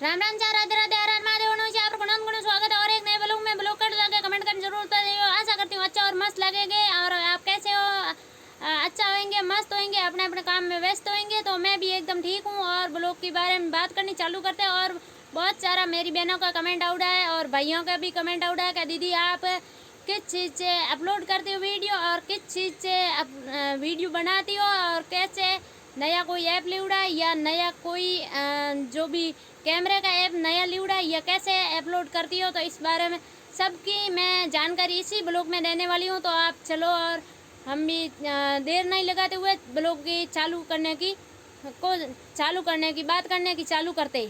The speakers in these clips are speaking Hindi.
राम राम चार राधे राधे हर हर महादेव आपको गुण गुण स्वागत है और एक नए ब्लॉग में ब्लॉग कर लगे कमेंट करनी जरूर होता है। आशा करती हूँ अच्छा और मस्त लगेंगे और आप कैसे हो, अच्छा होंगे, मस्त होंगे, अपने अपने काम में व्यस्त होंगे। तो मैं भी एकदम ठीक हूँ और ब्लॉग के बारे में बात करनी चालू करते हैं। और बहुत सारा मेरी बहनों का कमेंट आउट है और भाइयों का भी कमेंट आउट है कि दीदी आप किस चीज़ से अपलोड करती हो वीडियो और किस चीज़ से वीडियो बनाती हो और कैसे नया कोई ऐप लिउड़ा है या नया कोई जो भी कैमरे का ऐप नया लिउड़ा है या कैसे अपलोड करती हो। तो इस बारे में सबकी मैं जानकारी इसी ब्लॉग में देने वाली हूँ। तो आप चलो और हम भी देर नहीं लगाते हुए ब्लॉग की चालू करने की बात करने की चालू करते।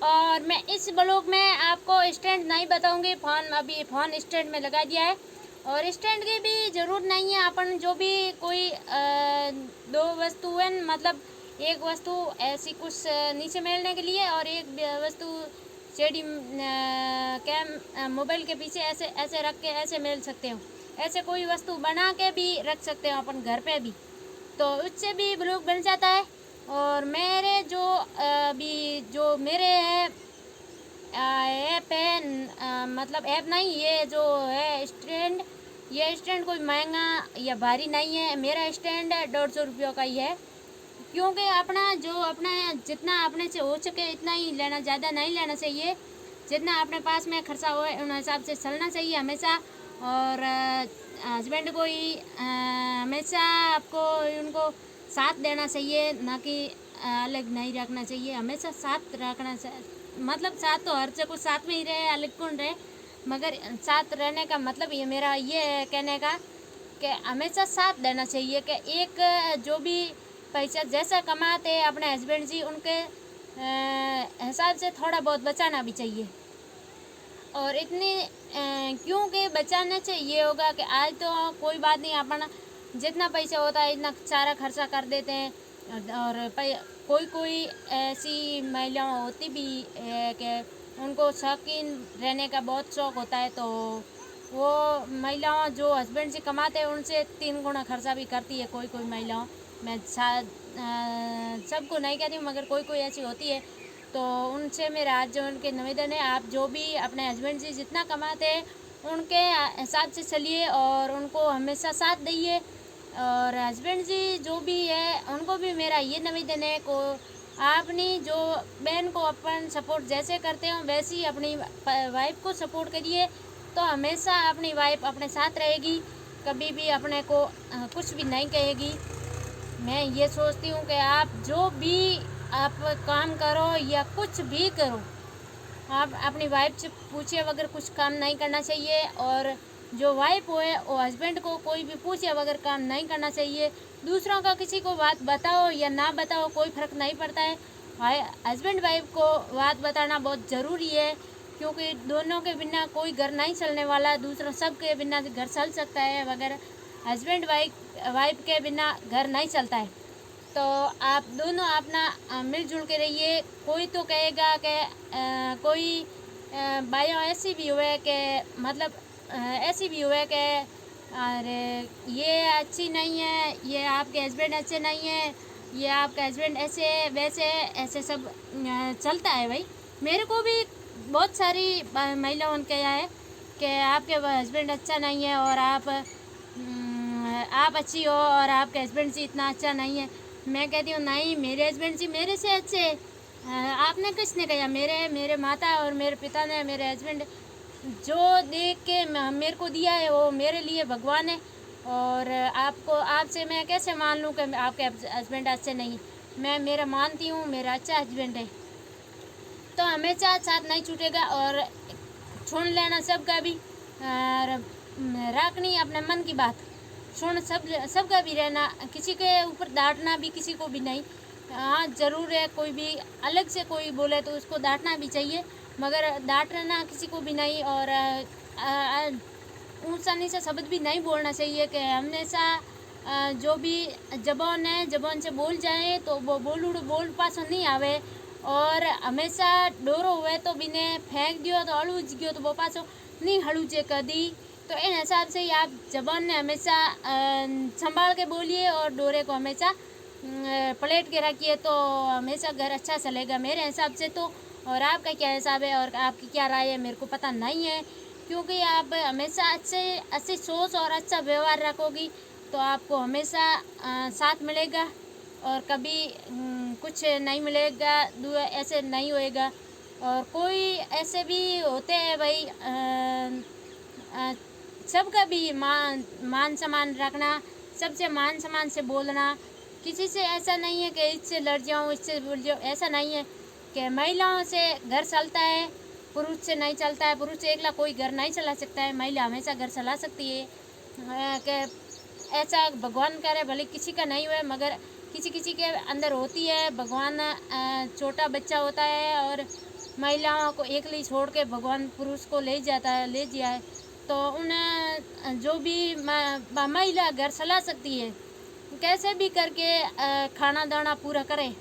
और मैं इस ब्लॉग में आपको स्टैंड नहीं बताऊंगी, अभी फ़ोन स्टैंड में लगा दिया है और स्टैंड की भी ज़रूरत नहीं है। अपन जो भी कोई दो वस्तु है, मतलब एक वस्तु ऐसी कुछ नीचे मेलने के लिए और एक वस्तु सीढ़ी कैम मोबाइल के पीछे ऐसे ऐसे रख के ऐसे मेल सकते हो। ऐसे कोई वस्तु बना के भी रख सकते हो अपन घर पे भी, तो उससे भी ब्लॉग बन जाता है। और मेरे अभी जो मेरे ऐप है, मतलब ऐप नहीं, ये जो है स्टैंड, ये स्टैंड कोई महंगा या भारी नहीं है। मेरा स्टैंड 150 रुपये का ही है, क्योंकि अपना जितना अपने से हो सके इतना ही लेना, ज़्यादा नहीं लेना चाहिए। जितना अपने पास में खर्चा हो उन हिसाब से चलना चाहिए हमेशा। और हस्बैंड को ही हमेशा आपको उनको साथ देना चाहिए, ना कि अलग नहीं रखना चाहिए। हमेशा साथ रखना चाहिए, मतलब साथ तो हर जगह साथ में ही रहे, अलग कौन रहे, मगर साथ रहने का मतलब ये मेरा ये है कहने का कि हमेशा साथ देना चाहिए। कि एक जो भी पैसा जैसा कमाते अपने हस्बैंड जी, उनके हिसाब से थोड़ा बहुत बचाना भी चाहिए। और इतनी क्योंकि बचाने से ये होगा कि आज तो कोई बात नहीं, अपन जितना पैसा होता है इतना सारा खर्चा कर देते हैं। और कोई ऐसी महिलाएं होती भी है कि उनको शौकीन रहने का बहुत शौक़ होता है, तो वो महिलाओं जो हस्बैंड से कमाते हैं उनसे 3 गुना खर्चा भी करती है। कोई महिलाओं, मैं सबको नहीं कहती हूँ मगर कोई ऐसी होती है। तो उनसे मेरा आज जो उनके निवेदन है, आप जो भी अपने हस्बैंड से जितना कमाते हैं उनके हिसाब से चलिए और उनको हमेशा साथ दीजिए। और हस्बैंड जी जो भी है उनको भी मेरा ये निवेदन है को अपनी जो बहन को अपन सपोर्ट जैसे करते हो वैसे ही अपनी वाइफ को सपोर्ट करिए, तो हमेशा अपनी वाइफ अपने साथ रहेगी, कभी भी अपने को कुछ भी नहीं कहेगी। मैं ये सोचती हूँ कि आप जो भी आप काम करो या कुछ भी करो, आप अपनी वाइफ से पूछे बगैर कुछ काम नहीं करना चाहिए। और जो वाइफ हो वो हस्बैंड को कोई भी पूछे बगैर काम नहीं करना चाहिए। दूसरों का किसी को बात बताओ या ना बताओ कोई फ़र्क नहीं पड़ता है, हस्बैंड वाइफ को बात बताना बहुत ज़रूरी है, क्योंकि दोनों के बिना कोई घर नहीं चलने वाला। दूसरों सब के बिना घर चल सकता है मगर हस्बैंड वाइफ के बिना घर नहीं चलता है। तो आप दोनों अपना मिलजुल के रहिए। कोई तो कहेगा कि कोई बायों ऐसी भी हुए कि मतलब ऐसी भी हुए कि अरे ये अच्छी नहीं है, ये आपके हस्बैंड अच्छे नहीं है, ये आपके हस्बैंड ऐसे वैसे, ऐसे सब चलता है भाई। मेरे को भी बहुत सारी महिलाओं ने कहा है कि आपके हस्बैंड अच्छा नहीं है और आप अच्छी हो और आपके हस्बैंड जी इतना अच्छा नहीं है। मैं कहती हूँ नहीं, मेरे हस्बैंड जी मेरे से अच्छे। आपने किसने कहा? मेरे माता और मेरे पिता ने मेरे हस्बैंड जो देख के मेरे को दिया है वो मेरे लिए भगवान है। और आपसे मैं कैसे मान लूँ कि आपके हस्बैंड अच्छे नहीं? मेरा मानती हूँ मेरा अच्छा हस्बैंड है, तो हमेशा साथ नहीं छूटेगा। और सुन लेना सबका भी, रखनी अपने मन की बात, सुन सबका भी रहना, किसी के ऊपर डांटना भी किसी को भी नहीं। हाँ ज़रूर है, कोई भी अलग से कोई बोले तो उसको डांटना भी चाहिए, मगर डांटना किसी को भी नहीं। और ऊँचा नीचा शब्द भी नहीं बोलना चाहिए कि हमेशा जो भी जबान से बोल जाए तो वो बोल पास नहीं आवे। और हमेशा डोरो हुए तो बिने फेंक दियो तो हलूज गयो तो वो पासो नहीं हलूजे कदी। तो इन हिसाब से आप जबान ने हमेशा संभाल के बोलिए और डोरे को हमेशा पलट के रखिए, तो हमेशा घर अच्छा चलेगा मेरे हिसाब से। तो और आपका क्या हिसाब है और आपकी क्या राय है मेरे को पता नहीं है, क्योंकि आप हमेशा अच्छी सोच और अच्छा व्यवहार रखोगी तो आपको हमेशा साथ मिलेगा, और कभी कुछ नहीं मिलेगा, ऐसे नहीं होएगा। और कोई ऐसे भी होते हैं भाई, सबका भी मान सम्मान रखना, सबसे मान सम्मान से बोलना, किसी से ऐसा नहीं है कि इससे लड़ जाऊँ इससे बोल जाऊँ, ऐसा नहीं है कि महिलाओं से घर चलता है, पुरुष से नहीं चलता है। पुरुष से अकेला कोई घर नहीं चला सकता है, महिला हमेशा घर चला सकती है। कि ऐसा भगवान करे भले किसी का नहीं हुए, मगर किसी किसी के अंदर होती है। भगवान छोटा बच्चा होता है और महिलाओं को अकेली छोड़ के भगवान पुरुष को ले जाता है, ले दिया है। तो उन्हें जो भी महिला घर चला सकती है, कैसे भी करके खाना दाना पूरा करे,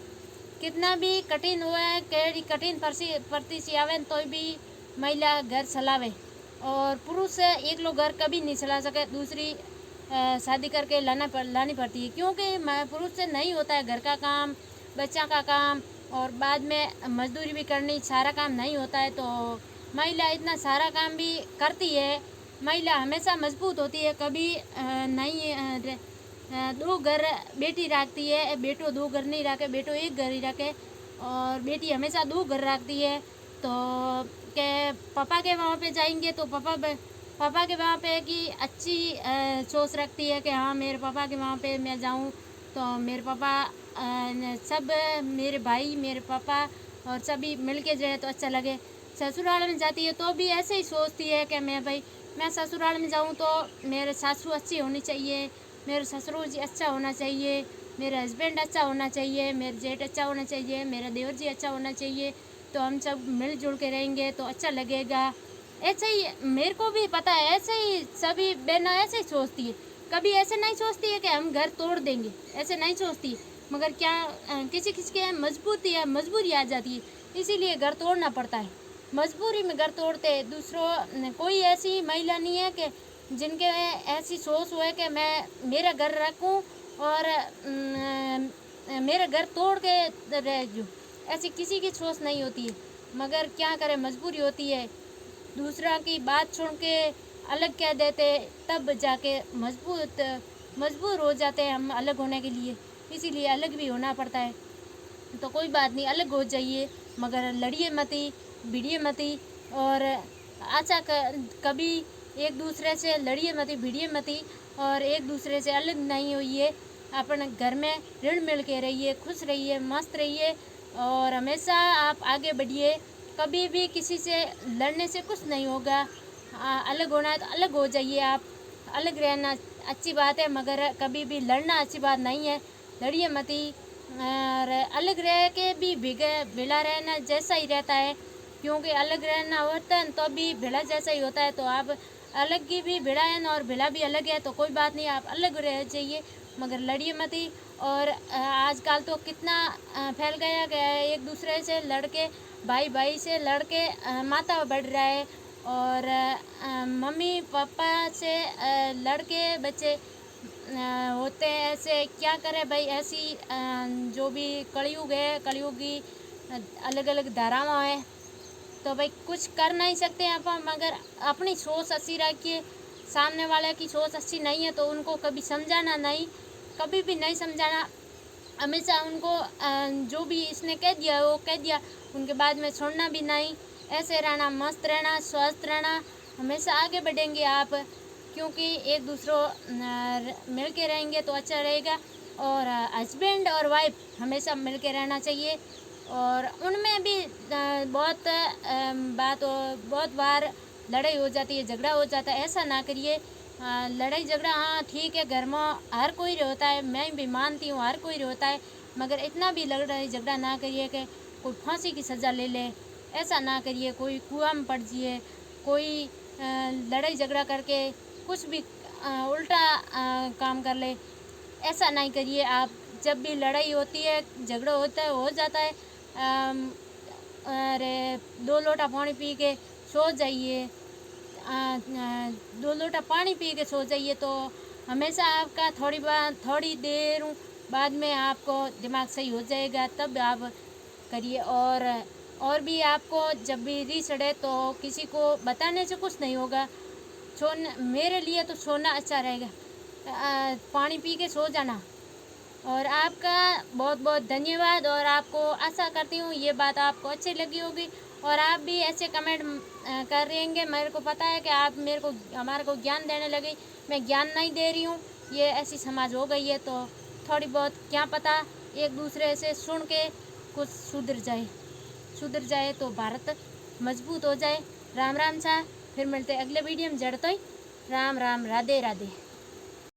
कितना भी कठिन हुए, केड़ी कठिन परिस्थिति आवे तो भी महिला घर चलावे। और पुरुष एक लोग घर कभी नहीं चला सके, दूसरी शादी करके लानी पड़ती है, क्योंकि पुरुष से नहीं होता है घर का काम, बच्चा का काम, और बाद में मजदूरी भी करनी, सारा काम नहीं होता है। तो महिला इतना सारा काम भी करती है। महिला हमेशा मजबूत होती है, कभी नहीं दो घर बेटी रखती है, बेटो दो घर नहीं रखे, बेटो एक घर ही रखे, और बेटी हमेशा दो घर रखती है। तो के पापा के वहाँ पे जाएंगे तो पापा के वहाँ पे की अच्छी सोच रखती है कि हाँ मेरे पापा के वहाँ पे मैं जाऊँ तो मेरे पापा सब मेरे भाई मेरे पापा और सभी मिल के जाए तो अच्छा लगे। ससुराल में जाती है तो भी ऐसे ही सोचती है कि मैं ससुराल में जाऊँ तो मेरे सासू अच्छी होनी चाहिए, मेरे ससुर जी अच्छा होना चाहिए, मेरा हस्बैंड अच्छा होना चाहिए, मेरे जेठ अच्छा होना चाहिए, मेरा देवर जी अच्छा होना चाहिए, तो हम सब मिलजुल के रहेंगे तो अच्छा लगेगा। ऐसे ही मेरे को भी पता है, ऐसे ही सभी बहनें ऐसे ही सोचती है। कभी ऐसे नहीं सोचती है कि हम घर तोड़ देंगे, ऐसे नहीं सोचती। मगर क्या किसी किसी के मजबूरी आ जाती है, इसीलिए घर तोड़ना पड़ता है। मजबूरी में घर तोड़ते दूसरों। कोई ऐसी महिला नहीं है कि जिनके ऐसी सोच हुए कि मैं मेरा घर रखूं और मेरा घर तोड़ के रह जाऊँ, ऐसी किसी की सोच नहीं होती है। मगर क्या करें, मजबूरी होती है। दूसरा की बात सुन के अलग कह देते, तब जाके मजबूर हो जाते हैं हम अलग होने के लिए, इसीलिए अलग भी होना पड़ता है। तो कोई बात नहीं, अलग हो जाइए, मगर लड़िए मती, भिड़िए मती, और अच्छा कभी एक दूसरे से लड़िए मती, भिड़िए मती, और एक दूसरे से अलग नहीं होइए। अपने घर में ऋण मिल के रहिए, खुश रहिए, मस्त रहिए, और हमेशा आप आगे बढ़िए। कभी भी किसी से लड़ने से कुछ नहीं होगा। अलग होना है तो अलग हो जाइए आप, अलग रहना अच्छी बात है, मगर कभी भी लड़ना अच्छी बात नहीं है। लड़िए मती, और अलग रह के भी भिड़ा रहना जैसा ही रहता है, क्योंकि अलग रहना होता है तो भी भिड़ा जैसा ही होता है। तो आप अलग की भी भिड़ा है और भिड़ा भी अलग है, तो कोई बात नहीं, आप अलग रह जाइए, मगर लड़िए मत ही। और आजकल तो कितना फैल गया कि एक दूसरे से लड़के, भाई से लड़के माता बढ़ रहा है, और मम्मी पापा से लड़के बच्चे होते हैं। ऐसे क्या करें भाई, ऐसी जो भी कलयुग है, कलयुग की अलग अलग धारावां है, तो भाई कुछ कर नहीं सकते आप, मगर अपनी सोच अच्छी रखिए। सामने वाले की सोच अच्छी नहीं है तो उनको कभी समझाना नहीं, कभी भी नहीं समझाना। हमेशा उनको जो भी इसने कह दिया वो कह दिया, उनके बाद में छोड़ना भी नहीं। ऐसे रहना, मस्त रहना, स्वस्थ रहना, हमेशा आगे बढ़ेंगे आप, क्योंकि एक दूसरों मिल के रहेंगे तो अच्छा रहेगा। और हस्बैंड और वाइफ हमेशा मिल के रहना चाहिए। और उनमें भी बहुत बार लड़ाई हो जाती है, झगड़ा हो जाता है, ऐसा ना करिए। लड़ाई झगड़ा हाँ ठीक है, घर में हर कोई रहता है, मैं भी मानती हूँ हर कोई रहता है, मगर इतना भी लड़ाई झगड़ा ना करिए कि कोई फांसी की सज़ा ले ले, ऐसा ना करिए। कोई कुआं में पड़ जाइए, कोई लड़ाई झगड़ा करके कुछ भी उल्टा काम कर ले, ऐसा नहीं करिए आप। जब भी लड़ाई होती है, झगड़ा होता है, हो जाता है, अरे 2 लोटा पानी पी के सो जाइए, 2 लोटा पानी पी के सो जाइए, तो हमेशा आपका थोड़ी देर बाद में आपको दिमाग सही हो जाएगा, तब आप करिए। और और भी आपको जब भी रीच चढ़े तो किसी को बताने से कुछ नहीं होगा। छोड़ना मेरे लिए तो छोड़ना अच्छा रहेगा। पानी पी के सो जाना। और आपका बहुत बहुत धन्यवाद। और आपको आशा करती हूँ ये बात आपको अच्छी लगी होगी और आप भी ऐसे कमेंट कर रहेंगे। मेरे को पता है कि आप मेरे को हमारे को ज्ञान देने लगे। मैं ज्ञान नहीं दे रही हूँ, ये ऐसी समाज हो गई है। तो थोड़ी बहुत क्या पता एक दूसरे से सुन के कुछ सुधर जाए तो भारत मजबूत हो जाए। राम राम सा। फिर मिलते अगले वीडियो में। जड़ तो ही राम राम, राधे राधे।